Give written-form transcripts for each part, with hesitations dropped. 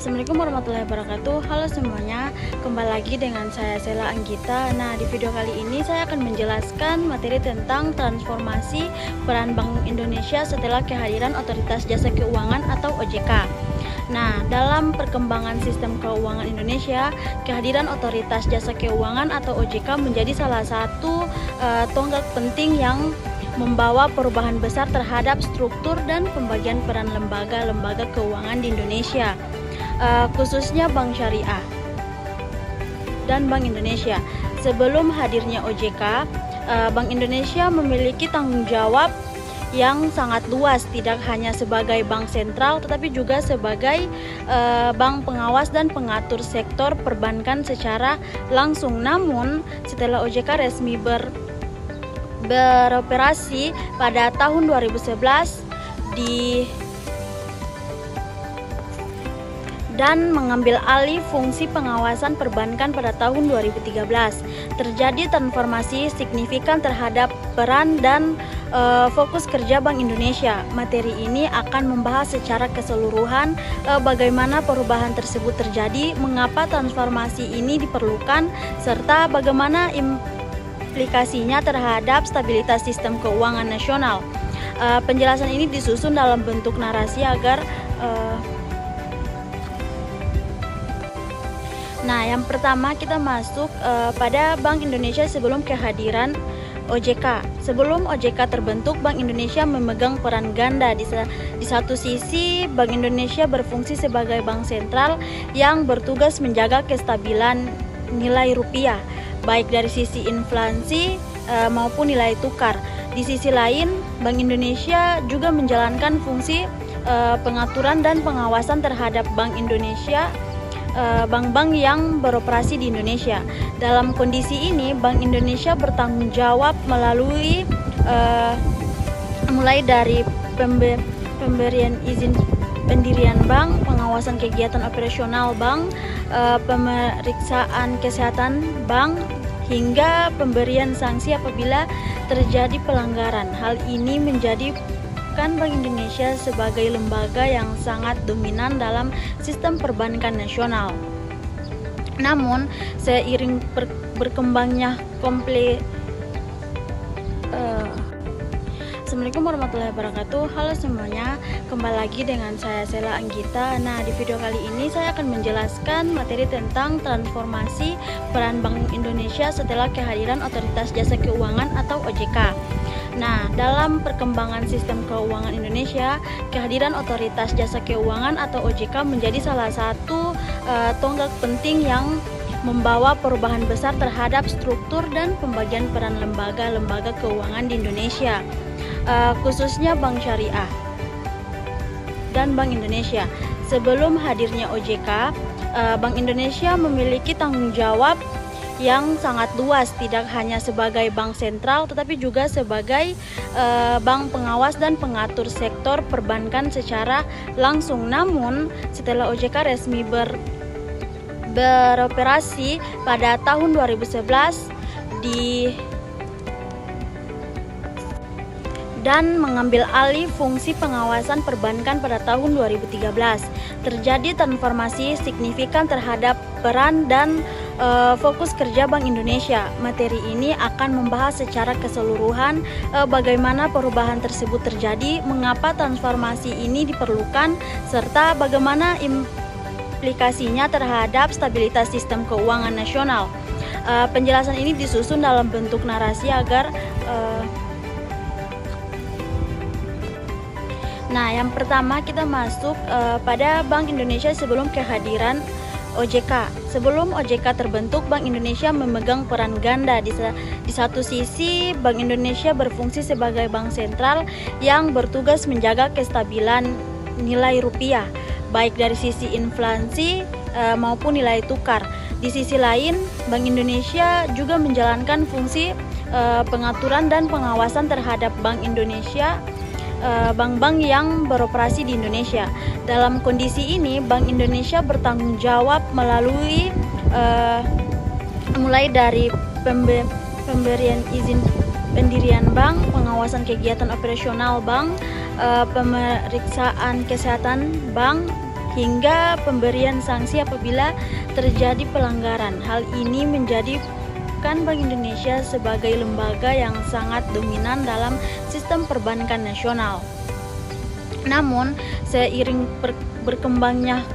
Assalamualaikum warahmatullahi wabarakatuh. Halo semuanya, kembali lagi dengan saya Sela Anggita. Nah, di video kali ini saya akan menjelaskan materi tentang transformasi peran Bank Indonesia setelah kehadiran Otoritas Jasa Keuangan atau OJK. Nah, dalam perkembangan sistem keuangan Indonesia, kehadiran Otoritas Jasa Keuangan atau OJK menjadi salah satu tonggak penting yang membawa perubahan besar terhadap struktur dan pembagian peran lembaga-lembaga keuangan di Indonesia, khususnya Bank Syariah dan Bank Indonesia. Sebelum hadirnya OJK, Bank Indonesia memiliki tanggung jawab yang sangat luas, tidak hanya sebagai bank sentral tetapi juga sebagai bank pengawas dan pengatur sektor perbankan secara langsung. Namun setelah OJK resmi beroperasi pada tahun 2011 dan mengambil alih fungsi pengawasan perbankan pada tahun 2013. Terjadi transformasi signifikan terhadap peran dan fokus kerja Bank Indonesia. Materi ini akan membahas secara keseluruhan bagaimana perubahan tersebut terjadi, mengapa transformasi ini diperlukan, serta bagaimana implikasinya terhadap stabilitas sistem keuangan nasional. Penjelasan ini disusun dalam bentuk narasi agar Nah, yang pertama kita masuk pada Bank Indonesia sebelum kehadiran OJK. Sebelum OJK terbentuk, Bank Indonesia memegang peran ganda. Di satu sisi, Bank Indonesia berfungsi sebagai bank sentral yang bertugas menjaga kestabilan nilai rupiah, baik dari sisi inflasi maupun nilai tukar. Di sisi lain, Bank Indonesia juga menjalankan fungsi pengaturan dan pengawasan terhadap Bank Indonesia, bank-bank yang beroperasi di Indonesia. Dalam kondisi ini, Bank Indonesia bertanggung jawab melalui mulai dari pemberian izin pendirian bank, pengawasan kegiatan operasional bank, pemeriksaan kesehatan bank, hingga pemberian sanksi apabila terjadi pelanggaran. Hal ini menjadikan Bank Indonesia sebagai lembaga yang sangat dominan dalam sistem perbankan nasional. Namun, seiring berkembangnya Assalamualaikum warahmatullahi wabarakatuh. Halo semuanya, kembali lagi dengan saya Sela Anggita. Nah, di video kali ini saya akan menjelaskan materi tentang transformasi peran Bank Indonesia setelah kehadiran Otoritas Jasa Keuangan atau OJK. Nah, dalam perkembangan sistem keuangan Indonesia, kehadiran Otoritas Jasa Keuangan atau OJK menjadi salah satu tonggak penting yang membawa perubahan besar terhadap struktur dan pembagian peran lembaga-lembaga keuangan di Indonesia, khususnya Bank Syariah dan Bank Indonesia. Sebelum hadirnya OJK, Bank Indonesia memiliki tanggung jawab yang sangat luas, tidak hanya sebagai bank sentral tetapi juga sebagai bank pengawas dan pengatur sektor perbankan secara langsung. Namun setelah OJK resmi beroperasi pada tahun 2011 dan mengambil alih fungsi pengawasan perbankan pada tahun 2013. Terjadi transformasi signifikan terhadap peran dan fokus kerja Bank Indonesia. Materi ini akan membahas secara keseluruhan bagaimana perubahan tersebut terjadi, mengapa transformasi ini diperlukan, serta bagaimana implikasinya terhadap stabilitas sistem keuangan nasional. Penjelasan ini disusun dalam bentuk narasi agar Nah, yang pertama kita masuk pada Bank Indonesia sebelum kehadiran OJK. Sebelum OJK terbentuk, Bank Indonesia memegang peran ganda. Di satu sisi, Bank Indonesia berfungsi sebagai bank sentral yang bertugas menjaga kestabilan nilai rupiah, baik dari sisi inflasi maupun nilai tukar. Di sisi lain, Bank Indonesia juga menjalankan fungsi pengaturan dan pengawasan terhadap Bank Indonesia, bank-bank yang beroperasi di Indonesia. Dalam kondisi ini, Bank Indonesia bertanggung jawab melalui mulai dari pemberian izin pendirian bank, pengawasan kegiatan operasional bank, pemeriksaan kesehatan bank, hingga pemberian sanksi apabila terjadi pelanggaran. Hal ini menjadikan Bank Indonesia sebagai lembaga yang sangat dominan dalam sistem perbankan nasional. Namun, seiring berkembangnya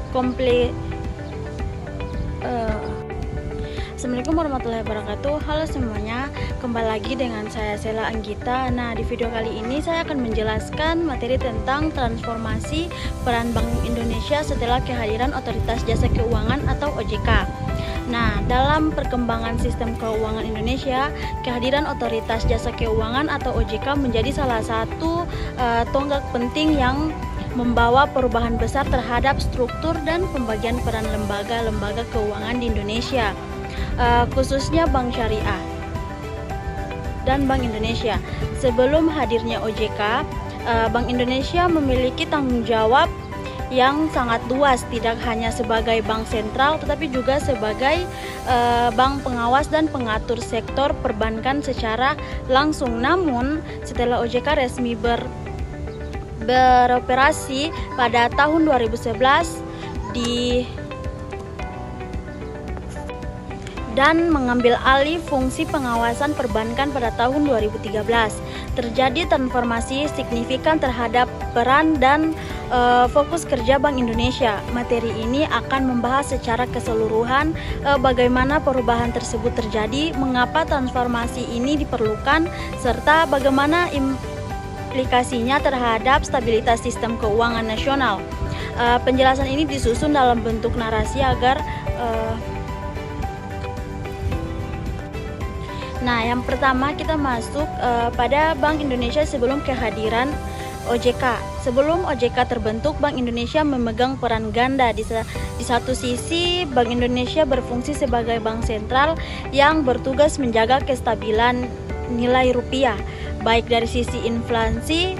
Assalamualaikum warahmatullahi wabarakatuh. Halo semuanya, kembali lagi dengan saya Sela Anggita. Nah, di video kali ini saya akan menjelaskan materi tentang transformasi peran Bank Indonesia setelah kehadiran Otoritas Jasa Keuangan atau OJK. Nah, dalam perkembangan sistem keuangan Indonesia, kehadiran Otoritas Jasa Keuangan atau OJK menjadi salah satu tonggak penting yang membawa perubahan besar terhadap struktur dan pembagian peran lembaga-lembaga keuangan di Indonesia, khususnya Bank Syariah dan Bank Indonesia. Sebelum hadirnya OJK, Bank Indonesia memiliki tanggung jawab yang sangat luas, tidak hanya sebagai bank sentral tetapi juga sebagai bank pengawas dan pengatur sektor perbankan secara langsung. Namun, setelah OJK resmi beroperasi pada tahun 2011 dan mengambil alih fungsi pengawasan perbankan pada tahun 2013. Terjadi transformasi signifikan terhadap peran dan fokus kerja Bank Indonesia. Materi ini akan membahas secara keseluruhan bagaimana perubahan tersebut terjadi, mengapa transformasi ini diperlukan, serta bagaimana implikasinya terhadap stabilitas sistem keuangan nasional. Penjelasan ini disusun dalam bentuk narasi agar Nah, yang pertama kita masuk pada Bank Indonesia sebelum kehadiran OJK. Sebelum OJK terbentuk, Bank Indonesia memegang peran ganda. Di satu sisi, Bank Indonesia berfungsi sebagai bank sentral yang bertugas menjaga kestabilan nilai rupiah, baik dari sisi inflasi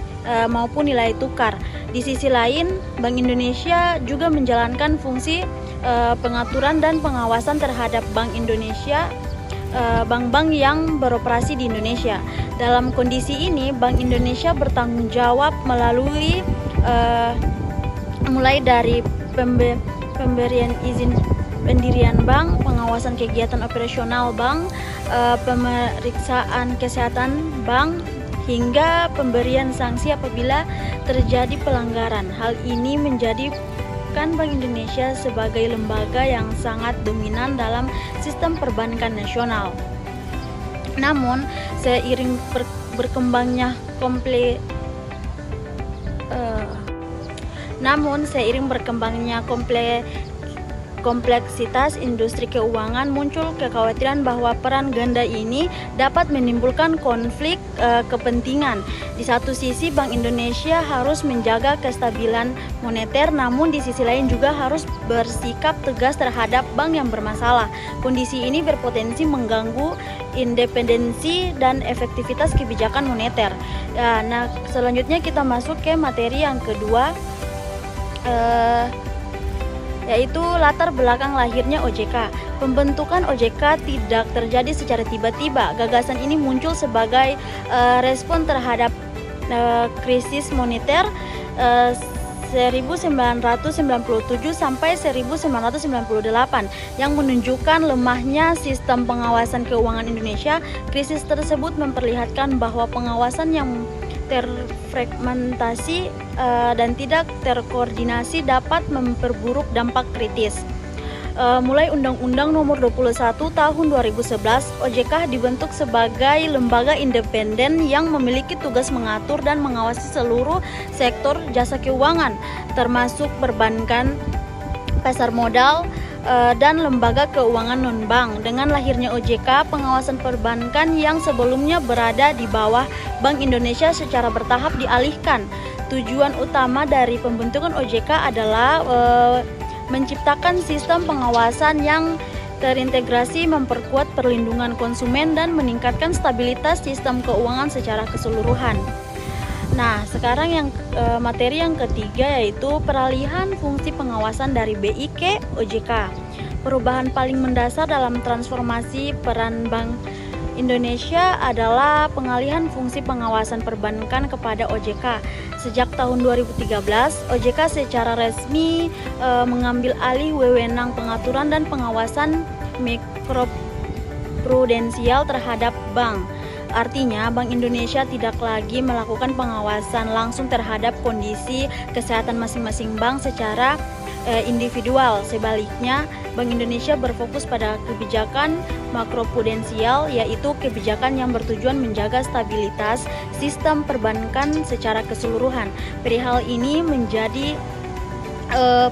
maupun nilai tukar. Di sisi lain, Bank Indonesia juga menjalankan fungsi pengaturan dan pengawasan terhadap Bank Indonesia, bank-bank yang beroperasi di Indonesia. Dalam kondisi ini, Bank Indonesia bertanggung jawab melalui mulai dari pemberian izin pendirian bank, pengawasan kegiatan operasional bank, pemeriksaan kesehatan bank, hingga pemberian sanksi apabila terjadi pelanggaran. Hal ini menjadikan Bank Indonesia sebagai lembaga yang sangat dominan dalam sistem perbankan nasional. Namun, seiring berkembangnya kompleksitas industri keuangan, muncul kekhawatiran bahwa peran ganda ini dapat menimbulkan konflik kepentingan. Di satu sisi, Bank Indonesia harus menjaga kestabilan moneter, namun di sisi lain juga harus bersikap tegas terhadap bank yang bermasalah. Kondisi ini berpotensi mengganggu independensi dan efektivitas kebijakan moneter. Nah, selanjutnya kita masuk ke materi yang kedua, yaitu latar belakang lahirnya OJK. Pembentukan OJK tidak terjadi secara tiba-tiba. Gagasan ini muncul sebagai respon terhadap krisis moneter 1997 sampai 1998 yang menunjukkan lemahnya sistem pengawasan keuangan Indonesia. Krisis tersebut memperlihatkan bahwa pengawasan yang terfragmentasi dan tidak terkoordinasi dapat memperburuk dampak kritis. Mulai Undang-Undang Nomor 21 Tahun 2011, OJK dibentuk sebagai lembaga independen yang memiliki tugas mengatur dan mengawasi seluruh sektor jasa keuangan, termasuk perbankan, pasar modal, dan lembaga keuangan non-bank. Dengan lahirnya OJK, pengawasan perbankan yang sebelumnya berada di bawah Bank Indonesia secara bertahap dialihkan. Tujuan utama dari pembentukan OJK adalah menciptakan sistem pengawasan yang terintegrasi, memperkuat perlindungan konsumen, dan meningkatkan stabilitas sistem keuangan secara keseluruhan. Nah, sekarang materi yang ketiga yaitu peralihan fungsi pengawasan dari BI ke OJK. Perubahan paling mendasar dalam transformasi peran Bank Indonesia adalah pengalihan fungsi pengawasan perbankan kepada OJK. Sejak tahun 2013, OJK secara resmi mengambil alih wewenang pengaturan dan pengawasan mikroprudensial terhadap bank. Artinya, Bank Indonesia tidak lagi melakukan pengawasan langsung terhadap kondisi kesehatan masing-masing bank secara individual. Sebaliknya, Bank Indonesia berfokus pada kebijakan makroprudensial, yaitu kebijakan yang bertujuan menjaga stabilitas sistem perbankan secara keseluruhan. Perihal ini menjadi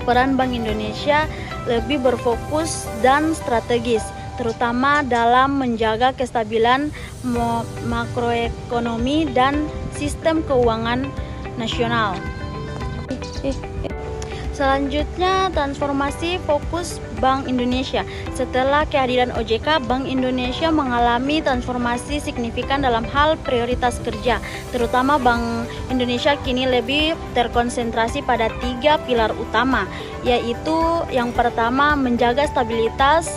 peran Bank Indonesia lebih berfokus dan strategis, terutama dalam menjaga kestabilan makroekonomi dan sistem keuangan nasional. Selanjutnya, transformasi fokus Bank Indonesia. Setelah kehadiran OJK, Bank Indonesia mengalami transformasi signifikan dalam hal prioritas kerja. Terutama Bank Indonesia kini lebih terkonsentrasi pada 3 pilar utama, yaitu yang pertama, menjaga stabilitas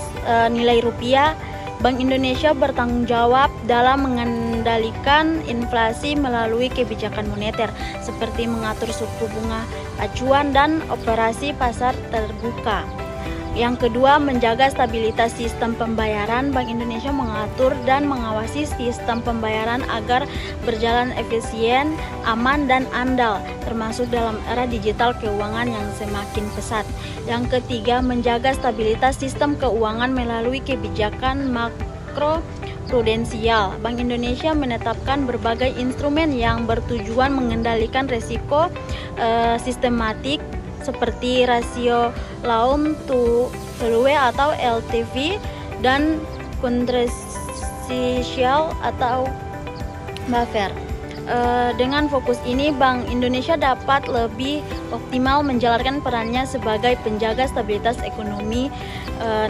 nilai rupiah. Bank Indonesia bertanggung jawab dalam mengendalikan inflasi melalui kebijakan moneter, seperti mengatur suku bunga acuan dan operasi pasar terbuka. Yang kedua, menjaga stabilitas sistem pembayaran. Bank Indonesia mengatur dan mengawasi sistem pembayaran agar berjalan efisien, aman, dan andal, termasuk dalam era digital keuangan yang semakin pesat. Yang ketiga, menjaga stabilitas sistem keuangan melalui kebijakan makroprudensial. Bank Indonesia menetapkan berbagai instrumen yang bertujuan mengendalikan risiko sistematik seperti rasio loan to value atau LTV dan kontrasial atau buffer. Dengan fokus ini, Bank Indonesia dapat lebih optimal menjalankan perannya sebagai penjaga stabilitas ekonomi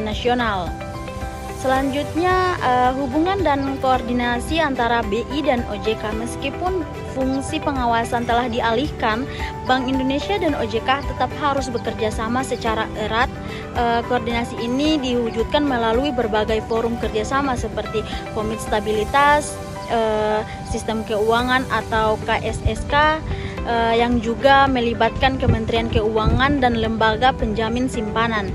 nasional. Selanjutnya, hubungan dan koordinasi antara BI dan OJK. Meskipun fungsi pengawasan telah dialihkan, Bank Indonesia dan OJK tetap harus bekerja sama secara erat. Koordinasi ini diwujudkan melalui berbagai forum kerjasama seperti Komite Stabilitas Sistem Keuangan atau KSSK, yang juga melibatkan Kementerian Keuangan dan lembaga penjamin simpanan.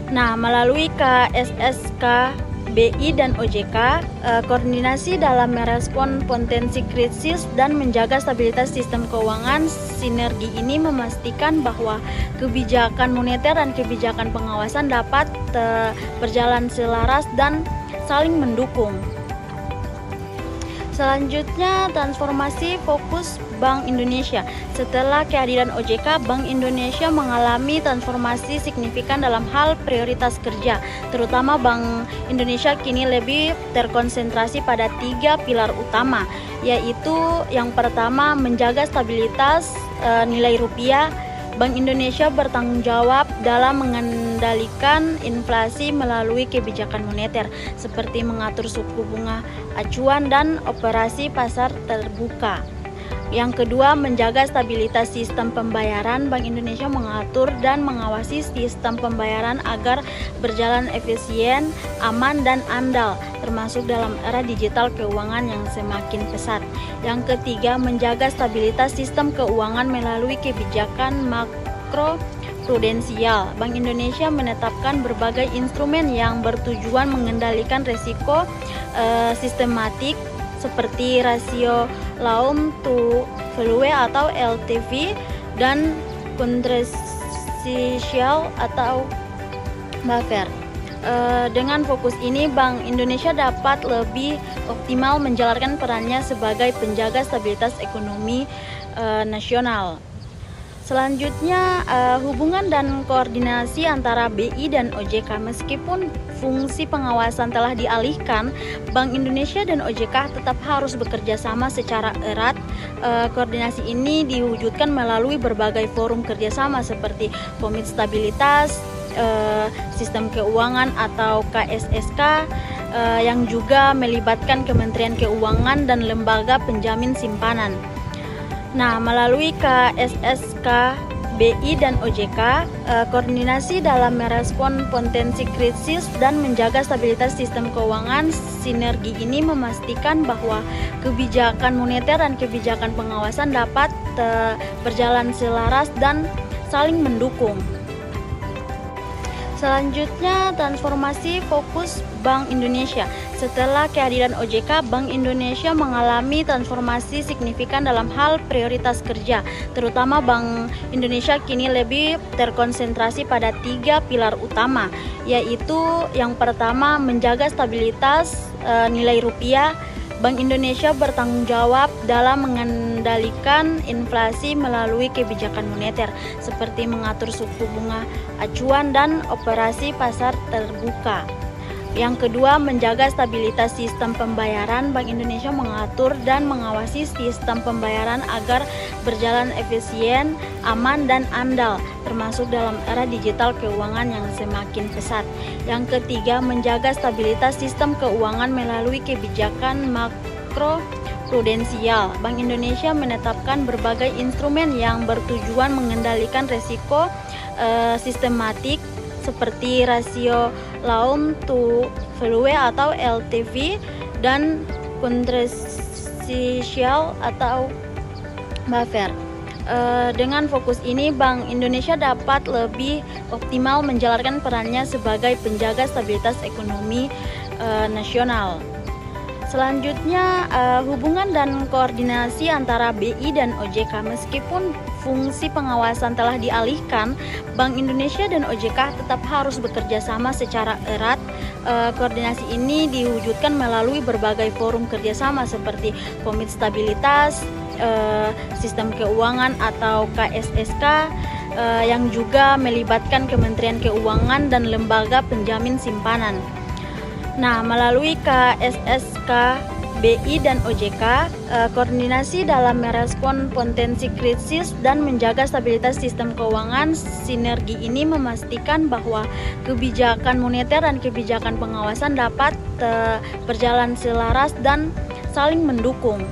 Nah, melalui KSSK, BI dan OJK, koordinasi dalam merespon potensi krisis dan menjaga stabilitas sistem keuangan. Sinergi ini memastikan bahwa kebijakan moneter dan kebijakan pengawasan dapat berjalan selaras dan saling mendukung. Selanjutnya, transformasi fokus Bank Indonesia. Setelah kehadiran OJK, Bank Indonesia mengalami transformasi signifikan dalam hal prioritas kerja. Terutama Bank Indonesia kini lebih terkonsentrasi pada 3 pilar utama, yaitu yang pertama, menjaga stabilitas nilai rupiah. Bank Indonesia bertanggung jawab dalam mengendalikan inflasi melalui kebijakan moneter, seperti mengatur suku bunga acuan dan operasi pasar terbuka. Yang kedua, menjaga stabilitas sistem pembayaran. Bank Indonesia mengatur dan mengawasi sistem pembayaran agar berjalan efisien, aman, dan andal, termasuk dalam era digital keuangan yang semakin pesat. Yang ketiga, menjaga stabilitas sistem keuangan melalui kebijakan makroprudensial. Bank Indonesia menetapkan berbagai instrumen yang bertujuan mengendalikan risiko sistematik seperti rasio loan to value atau LTV dan kontrasial atau buffer. Dengan fokus ini, Bank Indonesia dapat lebih optimal menjalankan perannya sebagai penjaga stabilitas ekonomi nasional. Selanjutnya, hubungan dan koordinasi antara BI dan OJK. Meskipun fungsi pengawasan telah dialihkan, Bank Indonesia dan OJK tetap harus bekerja sama secara erat. Koordinasi ini diwujudkan melalui berbagai forum kerjasama seperti Komite Stabilitas Sistem Keuangan atau KSSK, yang juga melibatkan Kementerian Keuangan dan lembaga penjamin simpanan. Nah, melalui KSSK, BI dan OJK, koordinasi dalam merespon potensi krisis dan menjaga stabilitas sistem keuangan. Sinergi ini memastikan bahwa kebijakan moneter dan kebijakan pengawasan dapat berjalan selaras dan saling mendukung. Selanjutnya, transformasi fokus Bank Indonesia. Setelah kehadiran OJK, Bank Indonesia mengalami transformasi signifikan dalam hal prioritas kerja. Terutama Bank Indonesia kini lebih terkonsentrasi pada 3 pilar utama, yaitu yang pertama, menjaga stabilitas nilai rupiah. Bank Indonesia bertanggung jawab dalam mengendalikan inflasi melalui kebijakan moneter, seperti mengatur suku bunga acuan dan operasi pasar terbuka. Yang kedua, menjaga stabilitas sistem pembayaran. Bank Indonesia mengatur dan mengawasi sistem pembayaran agar berjalan efisien, aman, dan andal, termasuk dalam era digital keuangan yang semakin pesat. Yang ketiga, menjaga stabilitas sistem keuangan melalui kebijakan makro prudensial. Bank Indonesia menetapkan berbagai instrumen yang bertujuan mengendalikan risiko sistematik seperti rasio loan to value atau LTV dan kontrasial atau buffer. Dengan fokus ini, Bank Indonesia dapat lebih optimal menjalankan perannya sebagai penjaga stabilitas ekonomi nasional. Selanjutnya, hubungan dan koordinasi antara BI dan OJK. Meskipun fungsi pengawasan telah dialihkan, Bank Indonesia dan OJK tetap harus bekerja sama secara erat. Koordinasi ini diwujudkan melalui berbagai forum kerjasama seperti Komite Stabilitas Sistem Keuangan atau KSSK, yang juga melibatkan Kementerian Keuangan dan lembaga penjamin simpanan. Nah, melalui KSSK, BI dan OJK, koordinasi dalam merespon potensi krisis dan menjaga stabilitas sistem keuangan. Sinergi ini memastikan bahwa kebijakan moneter dan kebijakan pengawasan dapat berjalan selaras dan saling mendukung.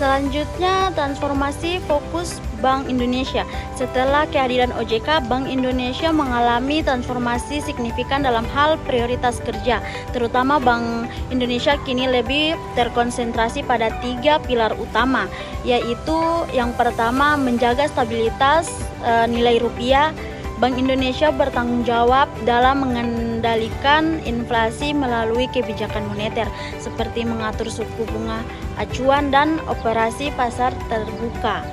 Selanjutnya, transformasi fokus Bank Indonesia. Setelah kehadiran OJK, Bank Indonesia mengalami transformasi signifikan dalam hal prioritas kerja. Terutama Bank Indonesia kini lebih terkonsentrasi pada 3 pilar utama, yaitu yang pertama, menjaga stabilitas nilai rupiah. Bank Indonesia bertanggung jawab dalam mengendalikan inflasi melalui kebijakan moneter, seperti mengatur suku bunga acuan dan operasi pasar terbuka.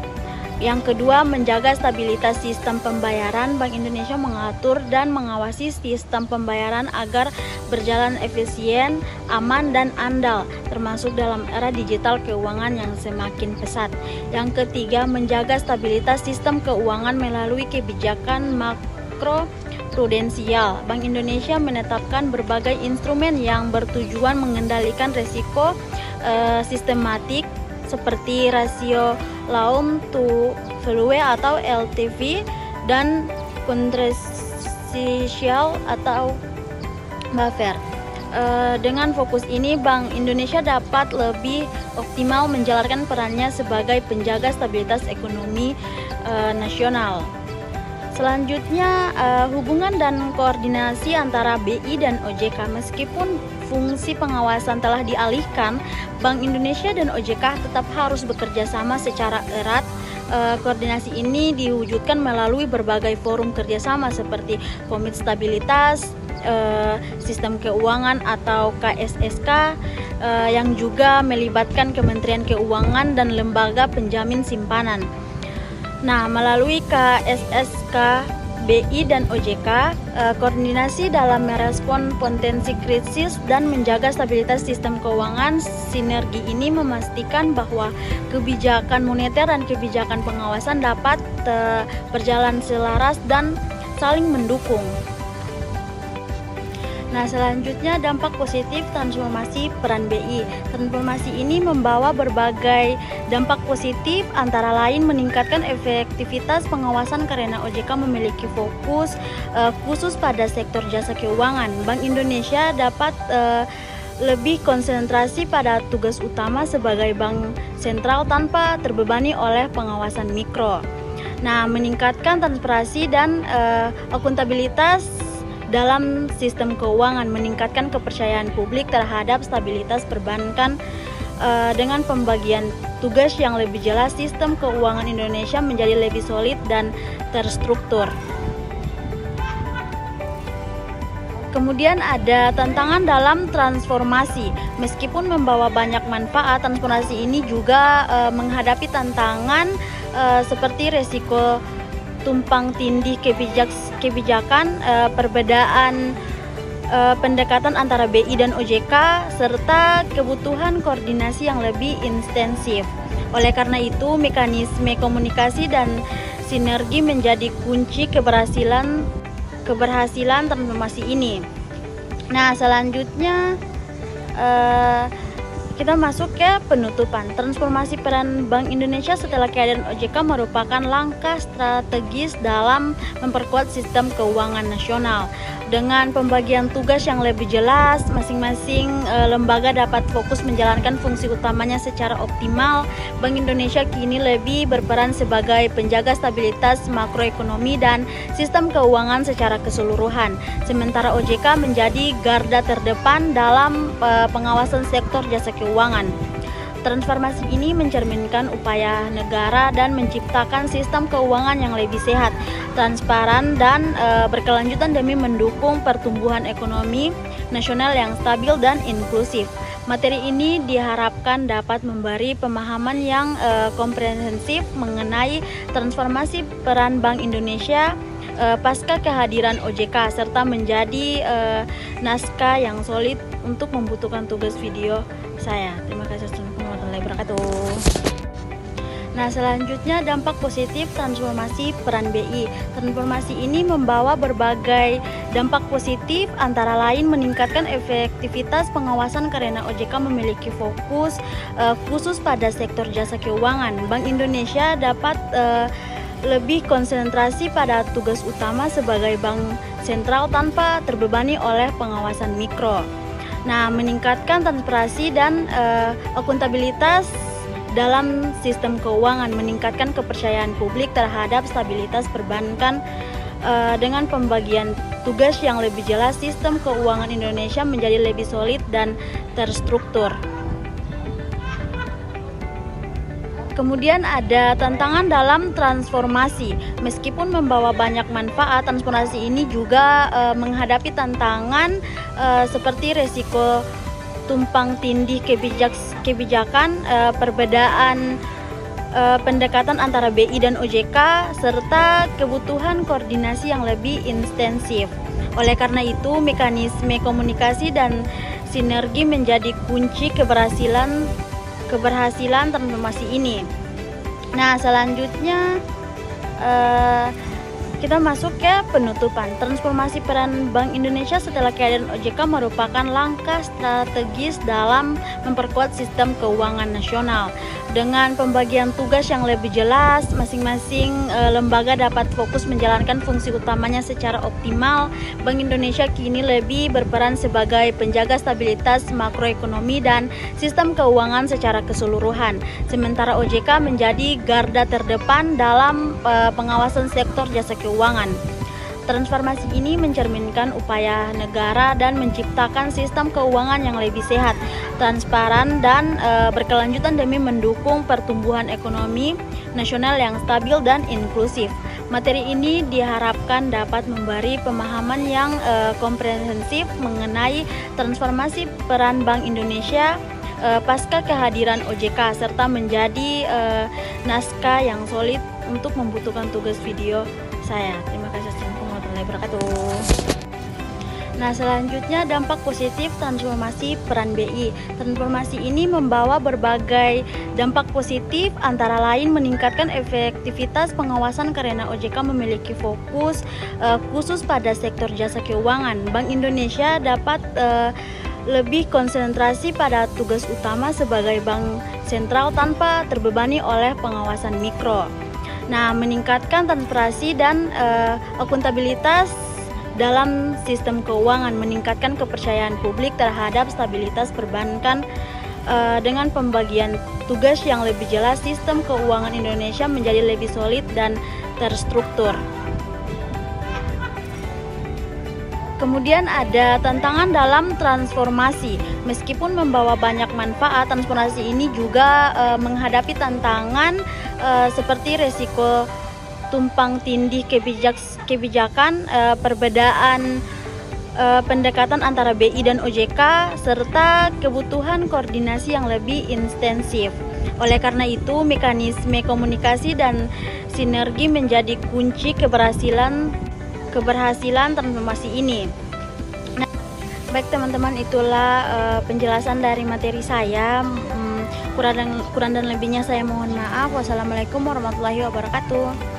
Yang kedua, menjaga stabilitas sistem pembayaran. Bank Indonesia mengatur dan mengawasi sistem pembayaran agar berjalan efisien, aman, dan andal, termasuk dalam era digital keuangan yang semakin pesat. Yang ketiga, menjaga stabilitas sistem keuangan melalui kebijakan makro prudensial. Bank Indonesia menetapkan berbagai instrumen yang bertujuan mengendalikan risiko sistematik seperti rasio loan to value atau LTV dan kontrasial atau buffer. Dengan fokus ini, Bank Indonesia dapat lebih optimal menjalankan perannya sebagai penjaga stabilitas ekonomi nasional. Selanjutnya, hubungan dan koordinasi antara BI dan OJK. Meskipun fungsi pengawasan telah dialihkan, Bank Indonesia dan OJK tetap harus bekerja sama secara erat. Koordinasi ini diwujudkan melalui berbagai forum kerjasama seperti Komite Stabilitas Sistem Keuangan atau KSSK, yang juga melibatkan Kementerian Keuangan dan lembaga penjamin simpanan. Nah, melalui KSSK, BI dan OJK, koordinasi dalam merespon potensi krisis dan menjaga stabilitas sistem keuangan. Sinergi ini memastikan bahwa kebijakan moneter dan kebijakan pengawasan dapat berjalan selaras dan saling mendukung. Nah, selanjutnya, dampak positif transformasi peran BI. Transformasi ini membawa berbagai dampak positif, antara lain meningkatkan efektivitas pengawasan karena OJK memiliki fokus khusus pada sektor jasa keuangan. Bank Indonesia dapat lebih konsentrasi pada tugas utama sebagai bank sentral tanpa terbebani oleh pengawasan mikro. Nah, meningkatkan transparansi dan akuntabilitas dalam sistem keuangan, meningkatkan kepercayaan publik terhadap stabilitas perbankan dengan pembagian tugas yang lebih jelas, sistem keuangan Indonesia menjadi lebih solid dan terstruktur. Kemudian ada tantangan dalam transformasi. Meskipun membawa banyak manfaat, transformasi ini juga menghadapi tantangan seperti resiko tumpang tindih kebijakan, perbedaan pendekatan antara BI dan OJK, serta kebutuhan koordinasi yang lebih intensif. Oleh karena itu, mekanisme komunikasi dan sinergi menjadi kunci keberhasilan transformasi ini. Nah, selanjutnya kita masuk ke penutupan. Transformasi peran Bank Indonesia setelah kehadiran OJK merupakan langkah strategis dalam memperkuat sistem keuangan nasional. Dengan pembagian tugas yang lebih jelas, masing-masing lembaga dapat fokus menjalankan fungsi utamanya secara optimal. Bank Indonesia kini lebih berperan sebagai penjaga stabilitas makroekonomi dan sistem keuangan secara keseluruhan. Sementara OJK menjadi garda terdepan dalam pengawasan sektor jasa keuangan. Transformasi ini mencerminkan upaya negara dan menciptakan sistem keuangan yang lebih sehat, transparan, dan berkelanjutan demi mendukung pertumbuhan ekonomi nasional yang stabil dan inklusif. Materi ini diharapkan dapat memberi pemahaman yang komprehensif mengenai transformasi peran Bank Indonesia pasca kehadiran OJK, serta menjadi naskah yang solid untuk membutuhkan tugas video saya. Terima kasih. Assalamualaikum warahmatullahi wabarakatuh. Nah, selanjutnya dampak positif transformasi peran BI. Transformasi ini membawa berbagai dampak positif, antara lain meningkatkan efektivitas pengawasan karena OJK memiliki fokus khusus pada sektor jasa keuangan. Bank Indonesia dapat lebih konsentrasi pada tugas utama sebagai bank sentral tanpa terbebani oleh pengawasan mikro. Nah, meningkatkan transparansi dan akuntabilitas dalam sistem keuangan, meningkatkan kepercayaan publik terhadap stabilitas perbankan dengan pembagian tugas yang lebih jelas, sistem keuangan Indonesia menjadi lebih solid dan terstruktur. Kemudian ada tantangan dalam transformasi. Meskipun membawa banyak manfaat, transformasi ini juga menghadapi tantangan seperti resiko tumpang tindih kebijakan, perbedaan pendekatan antara BI dan OJK, serta kebutuhan koordinasi yang lebih intensif. Oleh karena itu, mekanisme komunikasi dan sinergi menjadi kunci keberhasilan transformasi ini. Nah, selanjutnya kita masuk ke penutupan. Transformasi peran Bank Indonesia setelah kehadiran OJK merupakan langkah strategis dalam memperkuat sistem keuangan nasional. Dengan pembagian tugas yang lebih jelas, masing-masing lembaga dapat fokus menjalankan fungsi utamanya secara optimal. Bank Indonesia kini lebih berperan sebagai penjaga stabilitas makroekonomi dan sistem keuangan secara keseluruhan. Sementara OJK menjadi garda terdepan dalam pengawasan sektor jasa keuangan. Transformasi ini mencerminkan upaya negara dan menciptakan sistem keuangan yang lebih sehat, transparan, dan berkelanjutan demi mendukung pertumbuhan ekonomi nasional yang stabil dan inklusif. Materi ini diharapkan dapat memberi pemahaman yang komprehensif mengenai transformasi peran Bank Indonesia pasca kehadiran OJK, serta menjadi naskah yang solid untuk membutuhkan tugas video saya. Terima kasih. Assalamualaikum warahmatullahi wabarakatuh. Nah, selanjutnya dampak positif transformasi peran BI. Transformasi ini membawa berbagai dampak positif, antara lain meningkatkan efektivitas pengawasan karena OJK memiliki fokus khusus pada sektor jasa keuangan. Bank Indonesia dapat lebih konsentrasi pada tugas utama sebagai bank sentral tanpa terbebani oleh pengawasan mikro. Nah, meningkatkan transparansi dan akuntabilitas dalam sistem keuangan, meningkatkan kepercayaan publik terhadap stabilitas perbankan dengan pembagian tugas yang lebih jelas, sistem keuangan Indonesia menjadi lebih solid dan terstruktur. Kemudian ada tantangan dalam transformasi. Meskipun membawa banyak manfaat, transformasi ini juga menghadapi tantangan seperti resiko tumpang tindih kebijakan, perbedaan pendekatan antara BI dan OJK, serta kebutuhan koordinasi yang lebih intensif. Oleh karena itu, mekanisme komunikasi dan sinergi menjadi kunci keberhasilan transformasi ini. Nah, baik teman-teman, itulah penjelasan dari materi saya. Kurang dan lebihnya saya mohon maaf. Wassalamualaikum warahmatullahi wabarakatuh.